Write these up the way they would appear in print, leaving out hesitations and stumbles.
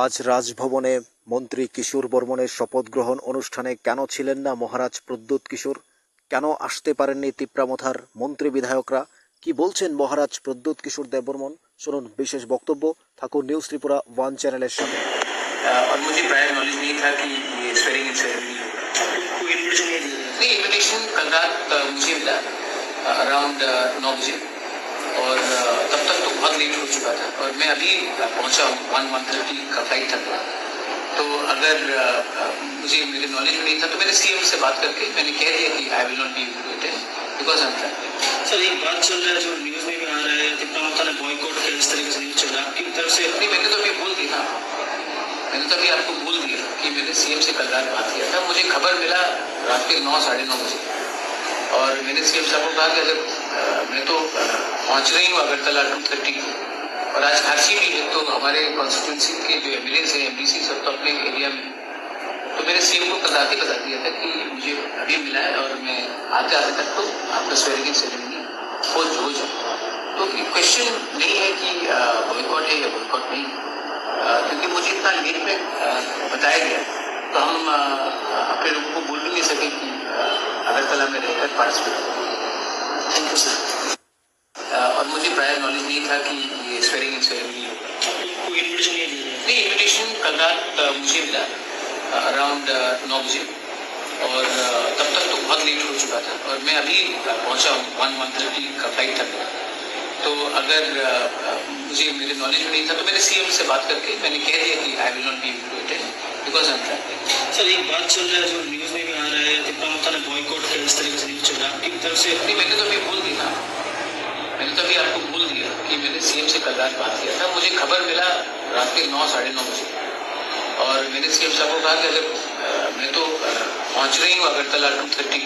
আজ রাজভবনে মন্ত্রী কিশোর বর্মনের শপথ গ্রহণ অনুষ্ঠানে কেন ছিলেন না মহারাজ প্রদ্যোৎ কিশোর? কেন আসতে পারেননি তিপ্রামথার মন্ত্রী বিধায়করা? কি বলছেন মহারাজ প্রদ্যোৎ কিশোর দেববর্মন? শুনুন বিশেষ বক্তব্য। থাকুন নিউজ ত্রিপুরা ওয়ান চ্যানেলের সাথে। और मुझे प्रायर नॉलेज नहीं था कि ये स्वेरिंग इन सेरेमनी होगा। नहीं, इन्विटेशन कल रात मुझे मिला अराउंड 9 बजे और तब तक तो बहुत लेट हो चुका था और मैं अभी पहुंचा हूँ 1:30 का फ्लाइट था। तो अगर मुझे मेरे नॉलेज में नहीं था तो मैंने सीएम से बात करके मैंने कह दिया कि I will not be able to attend because I am travelling. Sir एक बात चल रहा है जो न्यूज में भी आ रहा है तिप्रामथा ने बॉयकॉट किया, इस तरीके से न्यूज चला आपकी तरफ से? नहीं, मैंने तो अभी बोल दिया, मैंने तो अभी आपको बोल दिया कि मैंने सीएम से कल रात बात किया था। मुझे खबर मिला रात के 9 साढ़े 9 बजे और मैंने सीएम साहब को कहा कि अगर मैं तो पहुंच रही हूँ अगरतला 2:30 और आज खांसी भी है तो हमारे कॉन्स्टिट्यूंसी के जो एमएलएज हैं एमडीसी सब तो अपने एरिया में, तो मैंने सीएम को कल रात ही बता दिया था कि मुझे अभी मिला है और मैं आते आते तक तो आपका स्वेरिंग इन सेरेमनी हो जाए। तो क्वेश्चन नहीं है कि बॉयकॉट है या बॉयकॉट नहीं, क्योंकि मुझे इतना लेट में बताया गया तो हम अपने लोगों को बोल भी नहीं सके कि अगरतला में रहकर पार्टिसिपेट करें। Thank you sir. और मुझे प्रायर नॉलेज नहीं था कि ये स्वेरिंग इन सेरेमनी होगा। कोई इन्विटेशन नहीं दिया? नहीं, इन्विटेशन कल रात मुझे मिला अराउंड 9 बजे और तब तक तो बहुत लेट हो चुका था और मैं अभी पहुंचा हूँ 1:30 का फ्लाइट था। तो अगर मुझे मेरे नॉलेज में नहीं था तो मैंने सीएम से बात करके मैंने कह दिया कि I will not be able to attend because I am travelling. Sir एक बात चल रहा है जो न्यूज में भी आ रहा है तिप्रामथा ने बॉयकॉट किया, इस तरीके से न्यूज चला आपकी तरफ से? नहीं, मैंने तो अभी बोल दिया, मैंने तो अभी आपको बोल दिया कि मैंने सीएम से कल रात बात किया था। मुझे खबर मिला रात के 9 साढ़े 9 बजे और मैंने सीएम साहब को कहा कि अगर मैं तो पहुंच रही हूँ अगरतला 2:30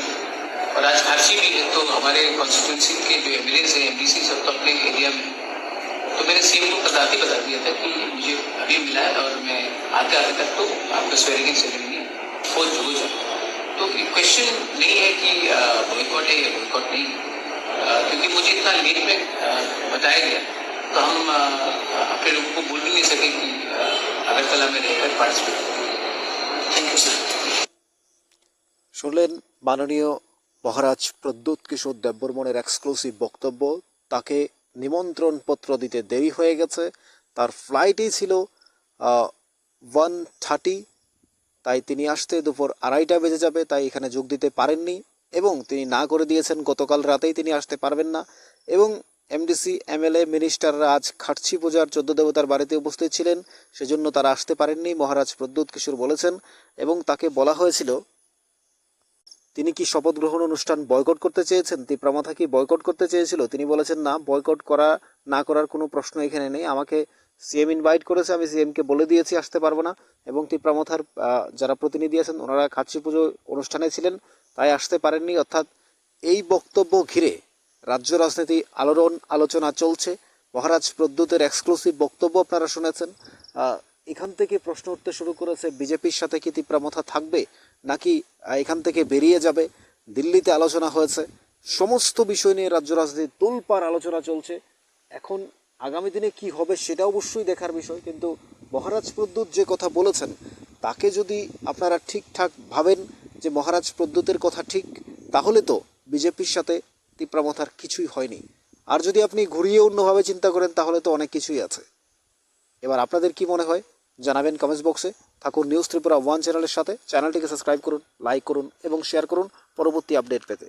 और आज खांसी भी है तो हमारे कॉन्स्टिट्यूंसी के जो एमएलएज हैं एमडीसी सब तो अपने एरिया में, तो मैंने सीएम को कल रात ही बता दिया था कि मुझे अभी मिला है और मैं आते आते तक तो आपका स्वेरिंग इन सेरेमनी हो जाए। तो क्वेश्चन नहीं है कि बॉयकॉट है या बॉयकॉट नहीं, क्योंकि मुझे इतना लेट में बताया गया तो हम अपने लोगों को बोल भी नहीं सके कि अगरतला में रहकर पार्टिसिपेट करें। Thank you sir. শুনলেন মাননীয় মহারাজ প্রদ্যোৎ কিশোর দেববর্মনের এক্সক্লুসিভ বক্তব্য। তাকে নিমন্ত্রণপত্র দিতে দেরি হয়ে গেছে, তার ফ্লাইটই ছিল 1:30, তাই তিনি আসতে দুপুর 2:30 বেজে যাবে, তাই এখানে যোগ দিতে পারেননি এবং তিনি না করে দিয়েছেন গতকাল রাতেই তিনি আসতে পারবেন না। এবং এমডিসি এমএলএ মিনিস্টাররা আজ খাটছি পূজার 14 দেবতার বাড়িতে উপস্থিত ছিলেন, সেজন্য তারা আসতে পারেননি মহারাজ প্রদ্যোৎ কিশোর বলেছেন। এবং তাকে বলা হয়েছিল তিনি কি শপথ গ্রহণ অনুষ্ঠান বয়কট করতে চেয়েছেন, তিপ্রামথা কি বয়কট করতে চেয়েছিল? তিনি বলেছেন না, বয়কট করা না করার কোনো প্রশ্ন এখানে নেই, আমাকে সিএম ইনভাইট করেছে, আমি সিএমকে বলে দিয়েছি আসতে পারবো না। এবং তিপ্রামথার যারা প্রতিনিধি আছেন ওনারা খাচ্ছি পুজো অনুষ্ঠানে ছিলেন, তাই আসতে পারেননি। অর্থাৎ এই বক্তব্য ঘিরে রাজ্য রাজনীতি আলোচনা চলছে। মহারাজ প্রদ্যোতের এক্সক্লুসিভ বক্তব্য আপনারা শুনেছেন। এখান থেকে প্রশ্ন উঠতে শুরু করেছে, বিজেপির সাথে কি তিপ্রামথা থাকবে নাকি এখান থেকে বেরিয়ে যাবে? দিল্লিতে আলোচনা হয়েছে, সমস্ত বিষয় নিয়ে রাজ্য রাজনীতি তোলপাড় আলোচনা চলছে। এখন আগামী দিনে কি হবে সেটা অবশ্যই দেখার বিষয়, কিন্তু মহারাজ প্রদ্যোৎ যে কথা বলেছেন তাকে যদি আপনারা ঠিকঠাক ভাবেন যে মহারাজ প্রদ্যোতের কথা ঠিক, তাহলে তো বিজেপির সাথে তিপ্রামথার কিছুই হয়নি। আর যদি আপনি ঘুরিয়ে অন্যভাবে চিন্তা করেন তাহলে তো অনেক কিছুই আছে। এবার আপনাদের কি মনে হয় জানাবেন কমেন্টস বক্সে। থাকুন নিউজ ত্রিপুরা ওয়ান চ্যানেলের সাথে, চ্যানেলটিকে সাবস্ক্রাইব করুন, লাইক করুন এবং শেয়ার করুন পরবর্তী আপডেট পেতে।